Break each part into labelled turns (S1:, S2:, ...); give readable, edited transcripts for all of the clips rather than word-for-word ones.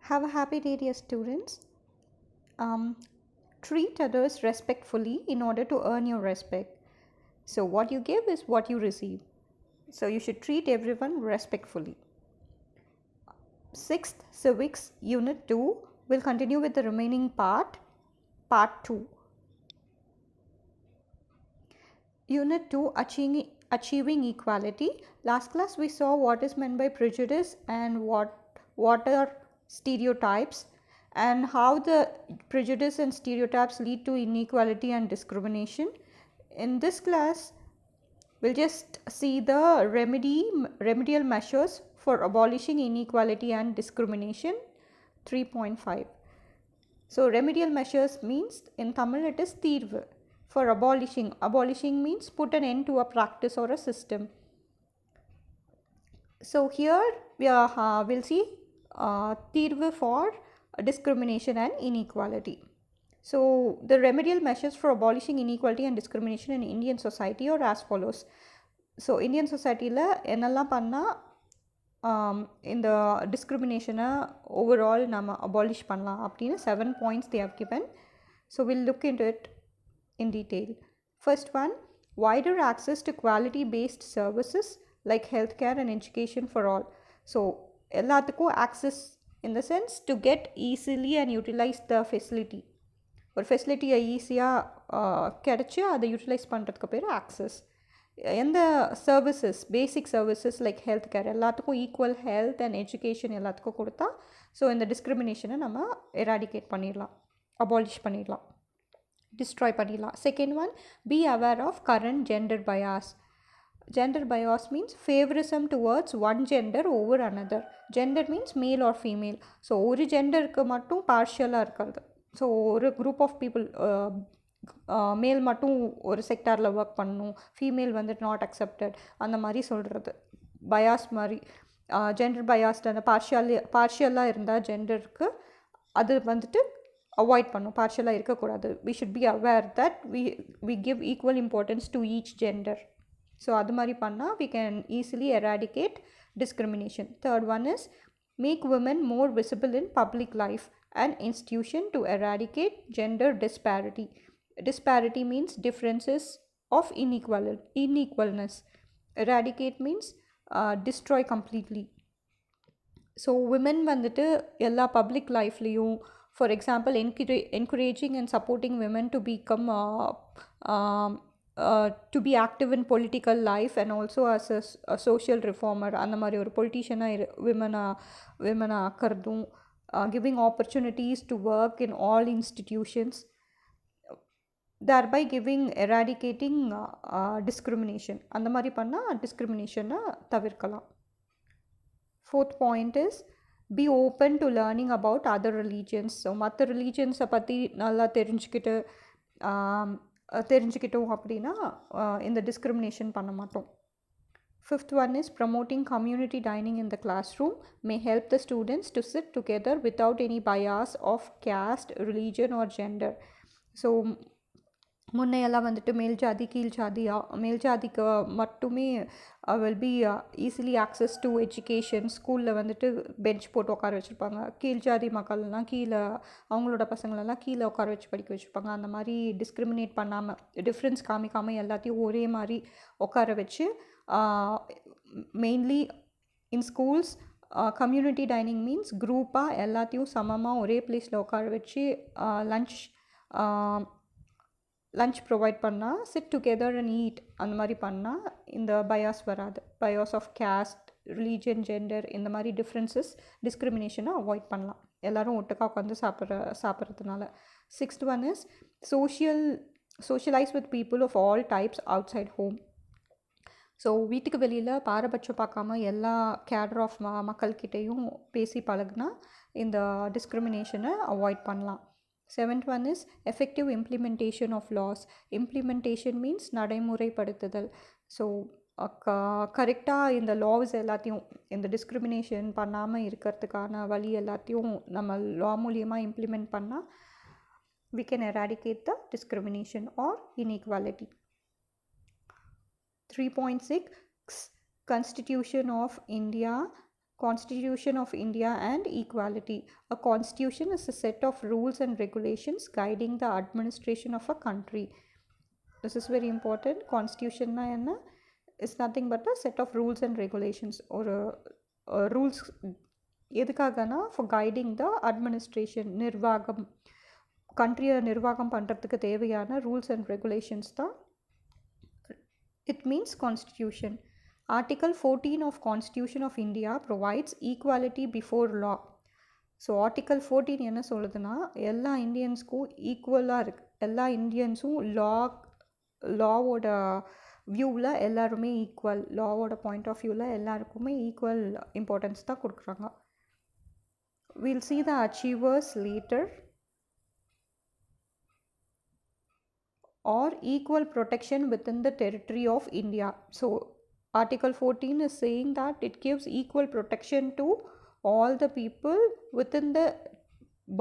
S1: Have a happy day, dear students. Um, Treat others respectfully in order to earn your respect. So, what you give is what you receive. So, you should treat everyone respectfully. Sixth Civics Unit 2 will continue with the remaining part 2. Unit 2 Achieving Equality. Last class we saw what is meant by prejudice and what are stereotypes and how the prejudice and stereotypes lead to inequality and discrimination. In this class we'll just see the remedial measures for abolishing inequality and discrimination 3.5. So remedial measures means in Tamil it is தீர்வு. For abolishing means put an end to a practice or a system. So here we'll see தீர்வு for discrimination and inequality. So the remedial measures for abolishing inequality and discrimination in Indian society are as follows. So Indian society la என்னெல்லாம் பண்ணா இந்த டிஸ்கிரிமினேஷனை overall நம்ம abolish பண்ணலாம் அப்படின்னு 7 points they have given. So we'll look into it in detail. First one, wider access to quality based services like healthcare and education for all. So எல்லாத்துக்கும் access in the sense to get easily and utilize the facility. ஒரு ஃபெசிலிட்டியை ஈஸியாக கிடச்சி அதை utilise பண்ணுறதுக்கு பேர் access. எந்த services பேசிக் services like health care எல்லாத்துக்கும் equal health and education எல்லாத்துக்கும் கொடுத்தா ஸோ இந்த டிஸ்கிரிமினேஷனை நம்ம எராடிகேட் பண்ணிடலாம், அபாலிஷ் பண்ணிடலாம், டிஸ்ட்ராய் பண்ணிடலாம். Second one, be aware of current gender bias. Gender bias means favorism towards one gender over another. Gender means male or female. So ஒரு ஜெண்டருக்கு மட்டும் பார்ஷியலாக இருக்கிறது. ஸோ ஒரு குரூப் ஆஃப் பீப்புள் மேல் மட்டும் ஒரு செக்டாரில் ஒர்க் பண்ணணும், ஃபீமேல் வந்துட்டு நாட் அக்செப்டட் அந்த மாதிரி சொல்கிறது பயாஸ் மாதிரி. ஜெண்டர் பயாஸ்ட் அந்த பார்ஷியலாக இருந்தால் ஜெண்டருக்கு அது வந்துட்டு அவாய்ட் பண்ணும், பார்ஷியலாக இருக்கக்கூடாது. We should be aware that we give equal importance to each gender. So அது மாதிரி பண்ணால் we can easily eradicate discrimination. Third one is make women more visible in public life and institution to eradicate gender disparity. Disparity means differences of unequalness. Eradicate means destroy completely. So women வந்துட்டு எல்லா public லைஃப்லேயும் for example encouraging and supporting women to become to be active in political life and also as a social reformer. அந்த மாதிரி ஒரு பொலிட்டீஷியனாக விமனை ஆக்கிறதும், giving opportunities to work in all institutions, thereby eradicating discrimination. அந்த மாதிரி பண்ணால் டிஸ்கிரிமினேஷனை தவிர்க்கலாம். Fourth point is be open to learning about other religions. So மற்ற ரிலீஜன்ஸை பற்றி நல்லா தெரிஞ்சுக்கிட்டோம் அப்படின்னா இந்த டிஸ்கிரிமினேஷன் பண்ண மாட்டோம். Fifth one is promoting community dining in the classroom may help the students to sit together without any bias of caste, religion or gender. So முன்னையெல்லாம் வந்துட்டு மேல் ஜாதிக்கு மட்டுமே will be easily access to education. ஸ்கூலில் வந்துட்டு bench போட்டு உட்கார வச்சுருப்பாங்க. கீழ் ஜாதி மக்கள்லாம் கீழே அவங்களோட பசங்களெல்லாம் கீழே உட்கார வச்சு படிக்க வச்சுருப்பாங்க. அந்த மாதிரி டிஸ்கிரிமினேட் பண்ணாமல், டிஃப்ரென்ஸ் காமிக்காமல் எல்லாத்தையும் ஒரே மாதிரி உட்கார வச்சு mainly in schools community dining means குரூப்பாக எல்லாத்தையும் சமமாக ஒரே பிளேஸில் உட்கார வச்சு லன்ச் ப்ரொவைட் பண்ணால், சிட் டுகெதர் அண்ட் ஈட் அந்த மாதிரி பண்ணால் இந்த பயாஸ் வராது. Bias of caste, religion, gender இந்த மாதிரி டிஃப்ரென்சஸ் டிஸ்கிரிமினேஷனை அவாய்ட் பண்ணலாம் எல்லோரும் ஒட்டுக்கா உட்காந்து சாப்பிட்றதுனால. Sixth one is socialise with people of all types outside home. So வீட்டுக்கு வெளியில் பாரபட்சம் பார்க்காம எல்லா கேடர் ஆஃப் மக்கள்கிட்டையும் பேசி பழகுனா இந்த டிஸ்கிரிமினேஷனை அவாய்ட் பண்ணலாம். Seventh one is effective implementation of laws. Implementation means நடைமுறைப்படுத்துதல். ஸோ கரெக்டாக இந்த லாஸ் எல்லாத்தையும், இந்த டிஸ்கிரிமினேஷன் பண்ணாமல் இருக்கிறதுக்கான வழி எல்லாத்தையும் நம்ம லா மூலியமாக இம்ப்ளிமெண்ட் பண்ணால் we can eradicate the discrimination or inequality. 3.6 Constitution of India Constitution of India and equality. A constitution is a set of rules and regulations guiding the administration of a country. This is very important. Constitution na enna is nothing but a set of rules and regulations, or rules எதுக்காகனா for guiding the administration, நிர்வாகம், கண்ட்ரியை நிர்வாகம் பண்ணுறதுக்கு தேவையான rules and regulations தான் it means constitution. Article 14 of Constitution of India provides equality before law. So article 14 என்ன சொல்லுதுன்னா, எல்லா இந்தியன்ஸ்க்கும் ஈக்குவலாக இருக்குது. எல்லா இந்தியன்ஸும் லாவோட வியூவில் எல்லாருமே ஈக்குவல், லாவோட பாயிண்ட் ஆஃப் வியூவில் எல்லாருக்குமே ஈக்குவல் இம்பார்ட்டன்ஸ் தான் கொடுக்குறாங்க. We'll see the achievers later. Or equal protection within the territory of India. So Article 14 is saying that it gives equal protection to all the people within the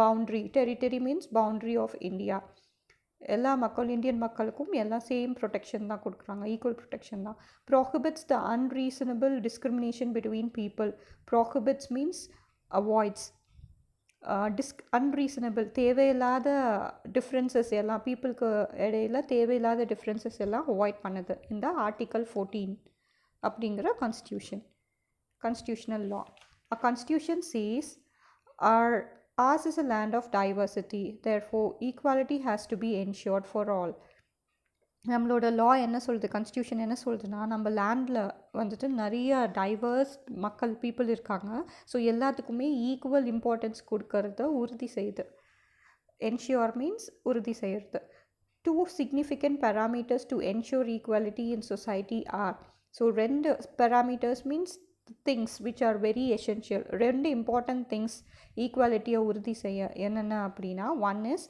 S1: boundary. Territory means boundary of India. எல்லா மக்கள், Indian மக்களுக்கும் எல்லாம் same protection தான் கொடுக்குறாங்க, equal protection தான். Prohibits the unreasonable discrimination between people. Prohibits means avoids. Unreasonable, தேவையில்லாத differences எல்லாம், பீப்புளுக்கு இடையில தேவையில்லாத டிஃப்ரென்சஸ் எல்லாம் அவாய்ட் பண்ணுது இந்த ஆர்டிக்கல் 14 அப்படிங்கிற constitutional law. A constitution says ours is a land of diversity, therefore equality has to be ensured for all. நம்மளோட லா என்ன சொல்லுது, கான்ஸ்டியூஷன் என்ன சொல்லுதுன்னா, நம்ம லேண்டில் வந்துட்டு நிறைய டைவர்ஸ் பீப்புள் இருக்காங்க. ஸோ எல்லாத்துக்குமே ஈக்குவல் இம்பார்ட்டன்ஸ் கொடுக்கறத உறுதி செய்யுது. என்ஷூர் மீன்ஸ் உறுதி செய்கிறது. 2 significant parameters to ensure equality in society are. So 2 parameters means things which are very essential. 2 important things ஈக்குவாலிட்டியை உறுதி செய்ய என்னென்ன அப்படின்னா, one is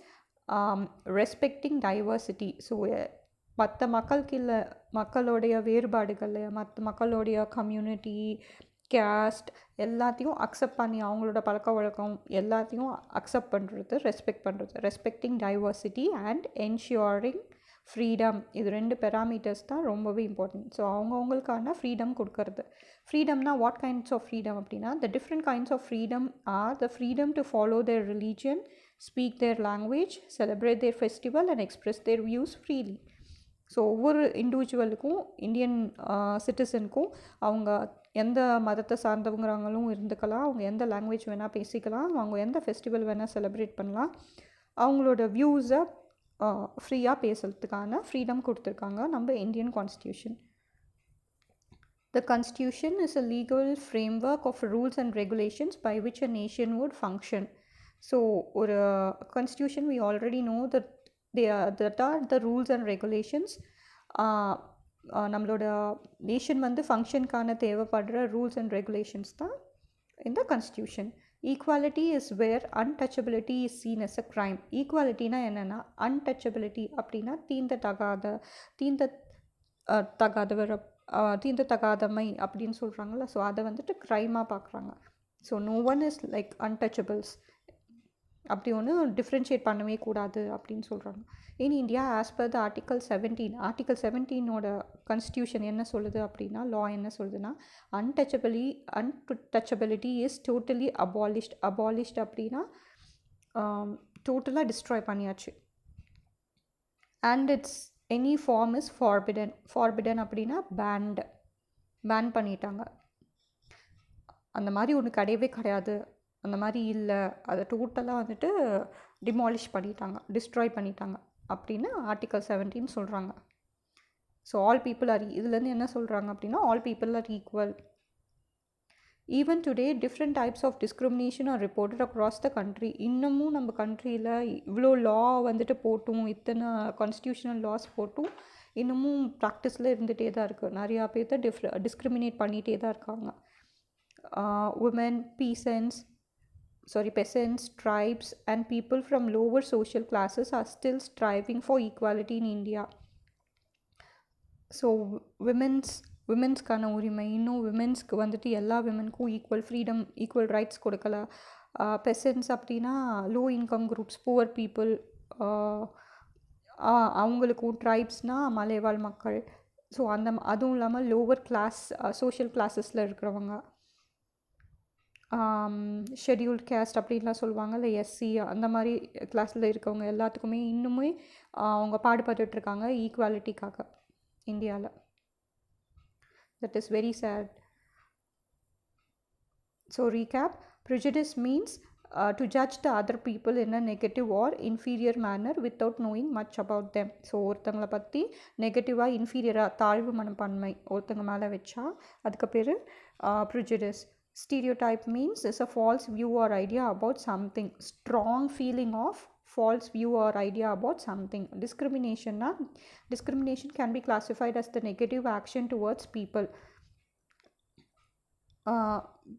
S1: respecting diversity. So மற்ற மக்களுடைய வேறுபாடுகள், மற்ற மக்களுடைய கம்யூனிட்டி, கேஸ்ட் எல்லாத்தையும் அக்செப்ட் பண்ணி, அவங்களோட பழக்க வழக்கம் எல்லாத்தையும் அக்செப்ட் பண்ணுறது, ரெஸ்பெக்ட் பண்ணுறது. Respecting diversity and ensuring freedom. இது 2 பெராமீட்டர்ஸ் தான் ரொம்பவே இம்பார்ட்டன்ட். ஸோ அவங்கவுங்களுக்கான ஃப்ரீடம் கொடுக்கறது. ஃப்ரீடம்னா வாட் கைண்ட்ஸ் ஆஃப் ஃப்ரீடம் அப்படின்னா, the different kinds of freedom are the freedom to follow their religion, speak their language, celebrate their festival and express their views freely. So ஒவ்வொரு இண்டிவிஜுவலுக்கும், Indian சிட்டிசனுக்கும் அவங்க எந்த மதத்தை சார்ந்தவங்கிறாங்களும் இருந்துக்கலாம், அவங்க எந்த லாங்குவேஜ் வேணால் பேசிக்கலாம், அவங்க எந்த ஃபெஸ்டிவல் வேணால் செலிப்ரேட் பண்ணலாம், அவங்களோட வியூஸை ஃப்ரீயாக பேசுகிறதுக்கான ஃப்ரீடம் கொடுத்துருக்காங்க நம்ம Indian constitution. The constitution is a legal framework of rules and regulations by which a nation would function. So ஒரு constitution we already know that that are the rules and regulations. நம்மளோட nation வந்து ஃபங்க்ஷனுக்கான தேவைப்படுற rules and regulations தான் இந்த constitution. Equality is where untouchability is seen as a crime. ஈக்குவாலிட்டினா என்னென்னா, untouchability அப்படின்னா தீண்டத்தகாதமை அப்படின்னு சொல்கிறாங்கல்ல. ஸோ அதை வந்துட்டு க்ரைமாக பார்க்குறாங்க. So no one is like untouchables, அப்படி ஒன்று டிஃப்ரென்ஷியேட் பண்ணவே கூடாது அப்படின்னு சொல்கிறாங்க. In India as per the article 17 constitution என்ன சொல்லுது அப்படின்னா, லா என்ன சொல்லுதுன்னா, அன்டச்சபிலிட்டி இஸ் டோட்டலி அபாலிஷ்ட் அப்படின்னா டோட்டலாக டிஸ்ட்ராய் பண்ணியாச்சு. And it's any form is forbidden அப்படின்னா பேன் பண்ணிட்டாங்க. அந்த மாதிரி ஒன்று கிடையவே கிடையாது, அந்த மாதிரி இல்லை, அதை டோட்டலாக வந்துட்டு டிமாலிஷ் பண்ணிட்டாங்க, டிஸ்ட்ராய் பண்ணிட்டாங்க அப்படின்னு ஆர்டிக்கல் 17 சொல்கிறாங்க. ஸோ ஆல் பீப்புள் ஆர், இதுலேருந்து என்ன சொல்கிறாங்க அப்படின்னா, all people are equal. Even today different types of discrimination are reported across the country. இன்னமும் நம்ம கண்ட்ரியில் இவ்வளோ லா வந்துட்டு போட்டும், இத்தனை கான்ஸ்டியூஷனல் லாஸ் போட்டும் இன்னமும் ப்ராக்டிஸில் இருந்துகிட்டே தான் இருக்குது. நிறையா பேர்த்த டிஸ்கிரிமினேட் பண்ணிகிட்டே தான் இருக்காங்க. women, peasants, tribes and people from lower social classes are still striving for equality in India. So விமென்ஸ்க்கான உரிமை, இன்னும் விமென்ஸ்க்கு வந்துட்டு எல்லா விமென்க்கும் ஈக்குவல் ஃப்ரீடம், ஈக்குவல் ரைட்ஸ் கொடுக்கல. பெசன்ஸ் அப்படின்னா low income groups, poor people, அவங்களுக்கும். ட்ரைப்ஸ்னால் மலைவாழ் மக்கள். ஸோ அதுவும் இல்லாமல் லோவர் கிளாஸ் சோஷியல் கிளாஸஸில் இருக்கிறவங்க. ஷெட்யூல்ட் கேஸ்ட் அப்படின்லாம் சொல்லுவாங்கல்ல, எஸ்சி அந்த மாதிரி கிளாஸில் இருக்கவங்க எல்லாத்துக்குமே இன்னுமே அவங்க பாடுபட்டுட்ருக்காங்க ஈக்குவாலிட்டிக்காக இந்தியாவில். That is very sad. So recap, prejudice means to judge the other people in a negative or inferior manner without knowing much about them. So ஒருத்தங்களை பற்றி நெகட்டிவாக இன்ஃபீரியராக தாழ்வு மனப்பான்மை ஒருத்தங்க மேலே வச்சா அதுக்கு பேர் prejudice. Stereotype means is a false view or idea about something. Strong feeling of false view or idea about something. Discrimination can be classified as the negative action towards people.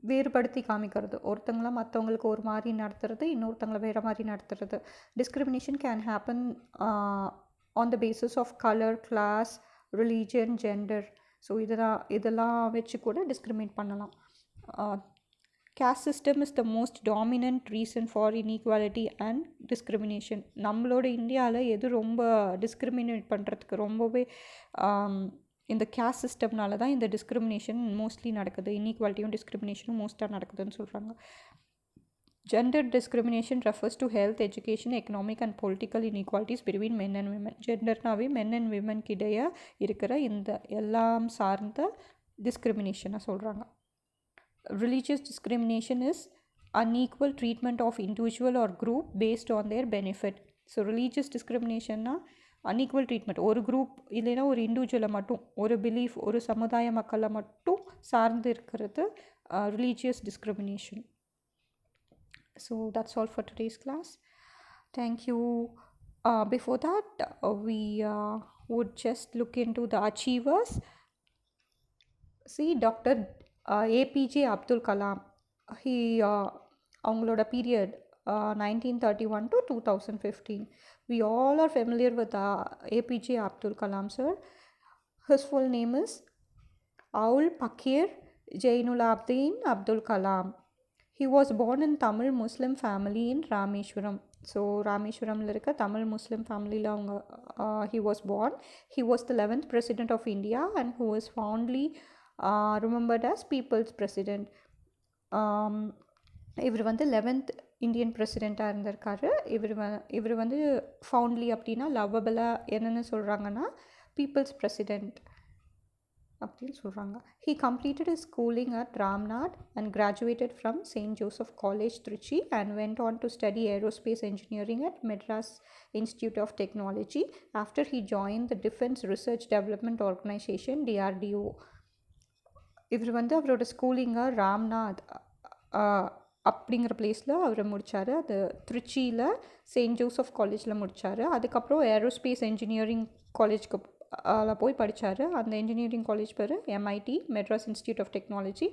S1: வேறுபடுத்தி காமிக்கிறது, ஒருத்தங்கள மற்றவங்களுக்கு ஒரு மாதிரி நடத்துறது, இன்னொருத்தங்களை வேறு மாதிரி நடத்துறது. Discrimination can happen on the basis of colour, class, religion, gender. So இதெல்லாம் வச்சு கூட டிஸ்கிரிமினேட் பண்ணலாம். caste system is the most dominant reason for inequality and discrimination. நம்மளோட இந்தியாவில் எது ரொம்ப டிஸ்கிரிமினேட் பண்ணுறதுக்கு ரொம்பவே இந்த கேஸ்ட் சிஸ்டம்னால தான் இந்த டிஸ்கிரிமினேஷன் மோஸ்ட்லி நடக்குது, இன்இக்வாலிட்டியும் டிஸ்கிரிமினேஷனும் மோஸ்ட்டாக நடக்குதுன்னு சொல்கிறாங்க. Gender discrimination refers to health, education, economic and political inequalities between men and women. ஜெண்டர்னாவே மென் அண்ட் விமனுக்கு இடையே இருக்கிற இந்த எல்லாம் சார்ந்த டிஸ்கிரிமினேஷனை சொல்கிறாங்க. Religious discrimination is unequal treatment of individual or group based on their benefit. So religious discriminationனா unequal treatment, ஒரு group இல்லைன்னா ஒரு இண்டிவிஜுவலை மட்டும், ஒரு பிலீஃப், ஒரு சமுதாய மக்களை மட்டும் சார்ந்து இருக்கிறது religious discrimination. So that's all for today's class. Thank you. Before that, we would just look into the achievers. See, Dr. APJ Abdul Kalam, he அவங்களோட period 1931 to 2015. We all are familiar with APJ Abdul Kalam sir. His full name is Aul Pakir Jainul Abdin Abdul Kalam. He was born in Tamil Muslim family in Rameshwaram. So Rameshwaramல இருக்க தமிழ் முஸ்லிம் ஃபேமிலியில் அவங்க he was born. He was the 11th president of India and who was fondly remembered as people's president. இவர் வந்து 11th Indian பிரசிடெண்ட்டாக இருந்திருக்காரு. இவர் வந்து ஃபவுண்ட்லி அப்படின்னா லவ்வபிளாக என்னென்னு சொல்கிறாங்கன்னா பீப்புள்ஸ் பிரசிடெண்ட் அப்படின்னு சொல்கிறாங்க. He completed his schooling at Ramnath and graduated from St. Joseph College, Trichy, and went on to study aerospace engineering at Madras Institute of Technology after he joined the Defence Research Development Organization, DRDO. இவர் வந்து அவரோட ஸ்கூலிங்கை ராம்நாத் அப்படிங்கிற பிளேஸில் அவர் முடித்தார். அது திருச்சியில் Saint Joseph காலேஜில் முடித்தார். அதுக்கப்புறம் ஏரோஸ்பேஸ் என்ஜினியரிங் காலேஜ்க்கு போய் படித்தார். அந்த என்ஜினியரிங் காலேஜ் பேர் MIT, Madras institute of technology.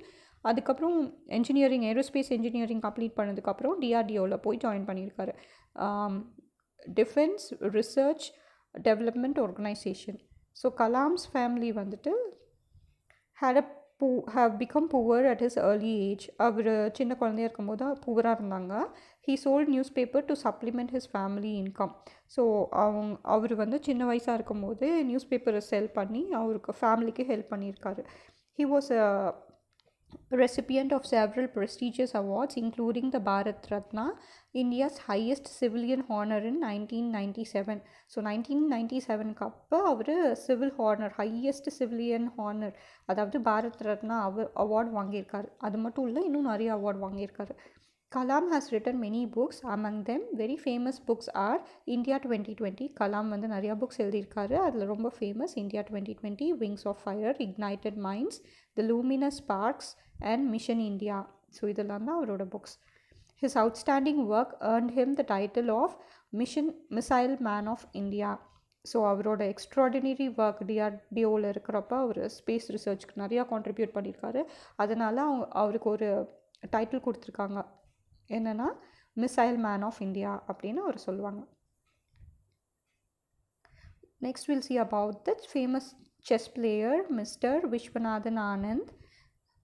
S1: அதுக்கப்புறம் என்ஜினியரிங், ஏரோஸ்பேஸ் என்ஜினியரிங் கம்ப்ளீட் பண்ணதுக்கப்புறம் DRDOவில் போய் ஜாயின் பண்ணியிருக்காரு. Defence research development organisation. So Kalam's family வந்துட்டு have become poor at his early age. அவர் சின்ன குழந்தையாக இருக்கும்போது புவராக இருந்தாங்க. he sold newspaper to supplement his family income. So அவர் வந்து சின்ன வயசாக இருக்கும்போது நியூஸ் பேப்பரை செல் பண்ணி அவருக்கு ஃபேமிலிக்கு ஹெல்ப் பண்ணியிருக்காரு. he was a recipient of several prestigious awards including the Bharat Ratna, India's highest civilian honor in 1997. So 1997க்கு அப்போ அவர் civil honour, highest civilian honour, அதாவது பாரத் ரத்னா அவார்டு வாங்கியிருக்காரு. அது மட்டும் இல்லை, இன்னும் நிறைய அவார்டு வாங்கியிருக்காரு. Kalam has written many books. Among them very famous books are India 2020. Kalam வந்து நிறையா புக்ஸ் எழுதியிருக்காரு. அதில் ரொம்ப famous India 2020, Wings of Fire, Ignited Minds, The Luminous Sparks and Mission India. So இதெல்லாம் தான் அவரோட books. His outstanding work earned him the title of Missile Man of India. So அவரோட extraordinary work DRDOவில் இருக்கிறப்ப அவர் space ரிசர்ச்க்கு நிறையா contribute பண்ணியிருக்காரு. அதனால் அவருக்கு ஒரு டைட்டில் கொடுத்துருக்காங்க, என்னென்னா மிசைல் மேன் ஆஃப் இந்தியா அப்படின்னு அவர் சொல்லுவாங்க. Next will see about the famous chess player Mr. Vishwanathan Anand.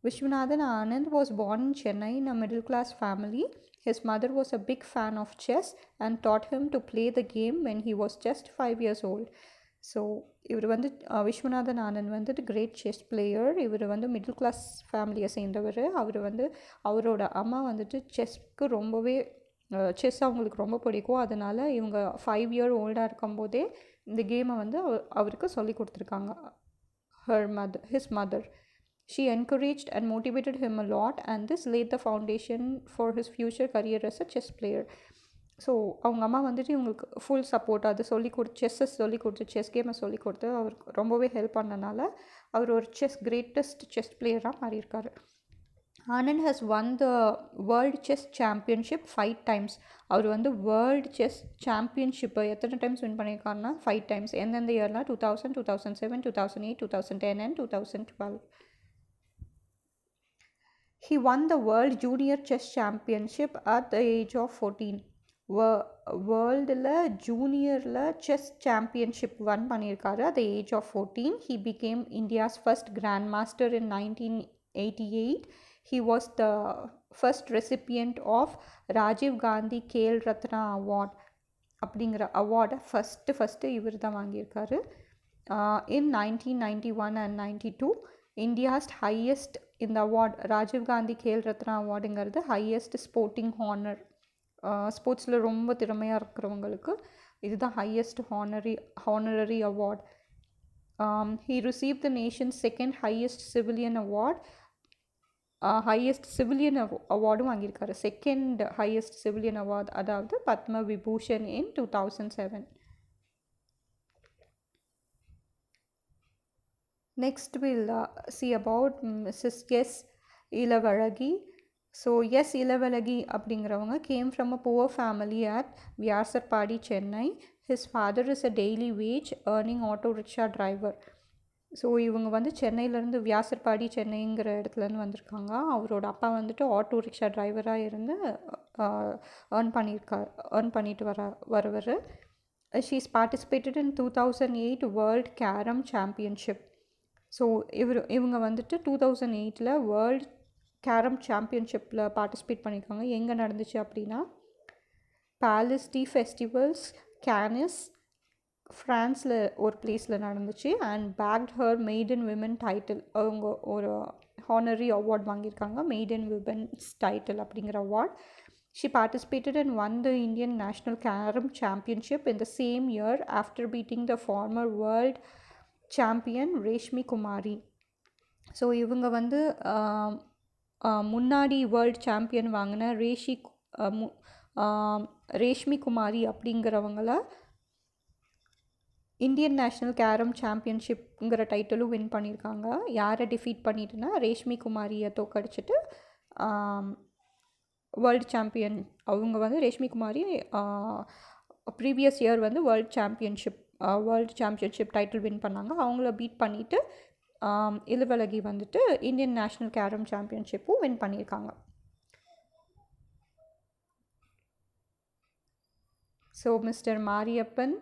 S1: Vishwanathan Anand was born in Chennai in a middle class family. His mother was a big fan of chess and taught him to play the game when he was just 5 years old. So இவர் வந்து விஸ்வநாதன் ஆனந்த் வந்துட்டு great chess player. இவர் வந்து middle class ஃபேமிலியை சேர்ந்தவர். அவர் வந்து அவரோட அம்மா வந்துட்டு செஸ்க்கு ரொம்பவே செஸ் அவங்களுக்கு ரொம்ப பிடிக்கும். அதனால் இவங்க 5 இயர் ஓல்டாக இருக்கும்போதே இந்த கேமை வந்து அவருக்கு சொல்லி கொடுத்துருக்காங்க. his mother. She encouraged and motivated him a lot, and this laid the foundation for his future career as a chess player. So அவங்க அம்மா வந்துட்டு இவங்களுக்கு ஃபுல் சப்போர்ட், அது சொல்லி கொடுத்து செஸ் கேமை சொல்லி கொடுத்து அவருக்கு ரொம்பவே ஹெல்ப் பண்ணனால அவர் ஒரு கிரேட்டஸ்ட் செஸ் பிளேயராக மாறியிருக்காரு. Anand has won the world chess championship 5 times. அவர் வந்து வேர்ல்டு செஸ் சாம்பியன்ஷிப்பை எத்தனை டைம்ஸ் வின் பண்ணியிருக்காருன்னா 5 times. எந்தெந்த இயர்னால் 2000, 2007, 2008, 2010 and 2012. He won the World Junior Chess Championship at the age of 14. வேர்ல்டில் ஜூனியரில் செஸ் சாம்பியன்ஷிப் வின் பண்ணியிருக்காரு at the age of 14. He became India's first Grandmaster in 1988. He was the first recipient of Rajiv Gandhi Khel Ratna award அப்படிங்கிற அவார்டை first இவர் தான் வாங்கியிருக்காரு. In 1991 and 92, India's highest இந்த award Rajiv Gandhi Khel Ratna அவார்டுங்கிறது highest sporting honour. ஸ்போர்ட்ஸில் ரொம்ப திறமையாக இருக்கிறவங்களுக்கு இதுதான் highest honorary award. He received the nation's second highest civilian award. Highest civilian அவார்டும் வாங்கியிருக்காரு. செகண்ட் ஹையஸ்ட் சிவிலியன் அவார்ட், அதாவது Padma Vibhushan in 2007. Next we'll see about Mrs. S. Ilavalagi. So S Ilavalagi அப்படிங்கிறவங்க came from a poor family at Vyasarpadi, Chennai. His father is a daily wage earning auto rickshaw driver. So இவங்க வந்து சென்னையிலேருந்து வியாசர்பாடி சென்னைங்கிற இடத்துலேருந்து வந்திருக்காங்க. அவரோட அப்பா வந்துட்டு ஆட்டோ ரிக்ஷா டிரைவராக இருந்து ஏர்ன் பண்ணிட்டு வரவர். She's participated in 2008 world carrom championship. So இவங்க வந்துட்டு 2008 வேர்ல்ட் கேரம் சாம்பியன்ஷிப்பில் பார்ட்டிசிபேட் பண்ணியிருக்காங்க. எங்கே நடந்துச்சு அப்படின்னா பேலஸ் டி ஃபெஸ்டிவல்ஸ் கேனிஸ், ஃப்ரான்ஸில் ஒரு பிளேஸில் நடந்துச்சு. And bagged her maiden women title. அவங்க ஒரு ஹானரி அவார்ட் வாங்கியிருக்காங்க, மெய்டன் விமன்ஸ் டைட்டில் அப்படிங்கிற award. She participated and won the Indian National Carom Championship in the same year after beating the former world champion Reshmi Kumari. So இவங்க வந்து முன்னாடி world champion வாங்கின ரேஷ்மி குமாரி அப்படிங்கிறவங்கள Indian national carrom சாம்பியன்ஷிப்ங்கிற டைட்டிலும் win பண்ணியிருக்காங்க. யாரை டிஃபீட் பண்ணிட்டுனா ரேஷ்மி குமாரியை தோக்கடிச்சிட்டு வேர்ல்டு சாம்பியன். அவங்க வந்து ரேஷ்மி குமாரி ப்ரீவியஸ் இயர் வந்து வேர்ல்டு சாம்பியன்ஷிப் டைட்டில் வின் பண்ணாங்க. அவங்கள பீட் பண்ணிவிட்டு இளவழகி வந்துட்டு இந்தியன் நேஷ்னல் கேரம் சாம்பியன்ஷிப்பும் வின் பண்ணியிருக்காங்க. So mister Mariyappan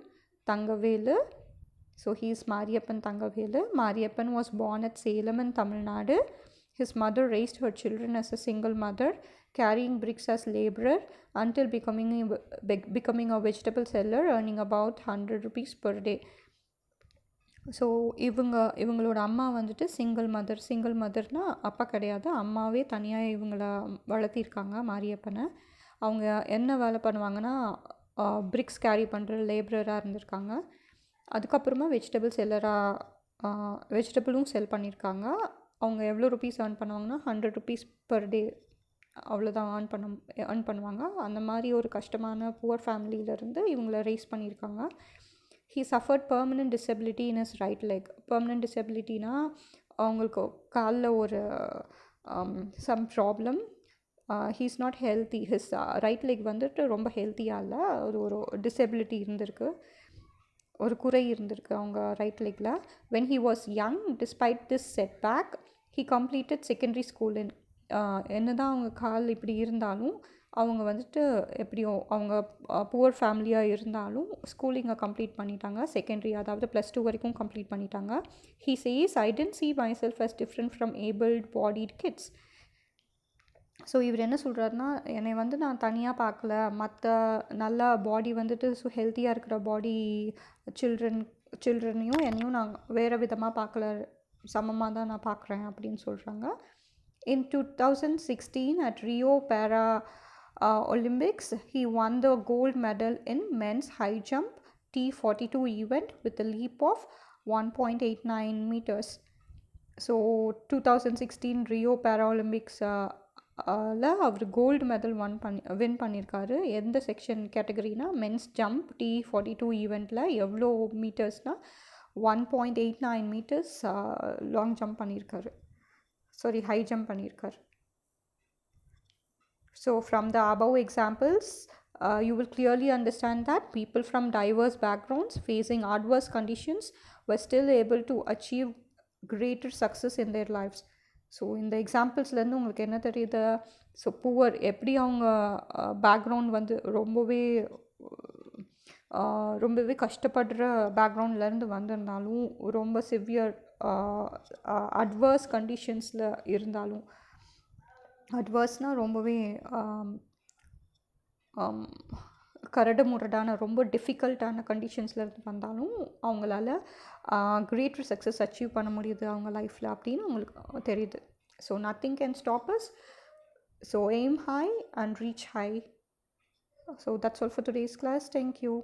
S1: Thangavelu. So he is Mariyappan Thangavelu. Mariyappan was born at Salem in Tamil Nadu. His mother raised her children as a single mother, carrying bricks as laborer until becoming a vegetable seller, earning about 100 rupees per day. So இவங்களோட அம்மா வந்துட்டு single மதர்னால் அப்பா கிடையாது, அம்மாவே தனியாக இவங்கள வளர்த்திருக்காங்க மாரியப்பனை. அவங்க என்ன வேலை பண்ணுவாங்கன்னா பிரிக்ஸ் கேரி பண்ணுற லேபரராக இருந்திருக்காங்க. அதுக்கப்புறமா வெஜிடபிளும் செல் பண்ணியிருக்காங்க. அவங்க எவ்வளோ ருபீஸ் ஏர்ன் பண்ணுவாங்கன்னா 100 rupees பர் டே, அவ்வளோதான் ஏர்ன் பண்ணுவாங்க. அந்த மாதிரி ஒரு கஷ்டமான புவர் ஃபேமிலியிலேருந்து இவங்கள ரைஸ் பண்ணியிருக்காங்க. He suffered permanent disability in his right leg. Permanent disabilityனா அவங்களுக்கு காலில் ஒரு some problem. He is not healthy. His right leg வந்துட்டு ரொம்ப ஹெல்த்தியாக இல்லை, ஒரு டிசபிலிட்டி இருந்திருக்கு, ஒரு குறை இருந்திருக்கு அவங்க right லெக்கில். when he was young, despite this setback, he completed secondary school in என்ன தான் அவங்க கால் இப்படி இருந்தாலும் அவங்க வந்துட்டு எப்படியோ அவங்க புவர் ஃபேமிலியாக இருந்தாலும் ஸ்கூலிங்கை கம்ப்ளீட் பண்ணிட்டாங்க. செகண்டரி அதாவது +2 வரைக்கும் கம்ப்ளீட் பண்ணிட்டாங்க. He says, I didn't see myself as different from able-bodied kids. So இவர் என்ன சொல்கிறாருன்னா, என்னை வந்து நான் தனியாக பார்க்கல, மற்ற நல்லா பாடி வந்துட்டு ஹெல்த்தியாக இருக்கிற பாடி சில்ட்ரனையும் என்னையும் நான் வேறு விதமாக பார்க்கல, சமமாக தான் நான் பார்க்குறேன் அப்படின்னு சொல்கிறாங்க. In 2016 at Rio Para Olympics, he won the gold medal in men's high jump T42 event with a leap of 1.89 meters. So 2016 Rio Paralympics அவர் கோல்டு மெடல் வின் பண்ணியிருக்காரு. எந்த செக்ஷன் கேட்டகரினா மென்ஸ் ஜம்ப் T42 ஈவெண்ட்டில் எவ்வளோ மீட்டர்ஸ்னால் 1.89 metres long jump பண்ணியிருக்காரு, sorry high jump பண்ணியிருக்காரு. So from the above examples, you will clearly understand that people from diverse backgrounds facing adverse conditions were still able to achieve greater success in their lives. So இந்த எக்ஸாம்பிள்ஸ்லேருந்து உங்களுக்கு என்ன தெரியுது? So poor எப்படி அவங்க background வந்து ரொம்பவே கஷ்டப்படுற பேக்ரவுண்ட்லேருந்து வந்திருந்தாலும், ரொம்ப சிவியர் அட்வர்ஸ் கண்டிஷன்ஸில் இருந்தாலும், அட்வர்ஸ்னால் ரொம்பவே கரடு முரடான ரொம்ப டிஃபிகல்ட்டான கண்டிஷன்ஸில் இருந்து வந்தாலும் அவங்களால கிரேட்டர் சக்ஸஸ் அச்சீவ் பண்ண முடியுது அவங்க லைஃப்பில் அப்படின்னு அவங்களுக்கு தெரியுது. So nothing can stop us. So aim high and reach high. So that's all for today's class. Thank you.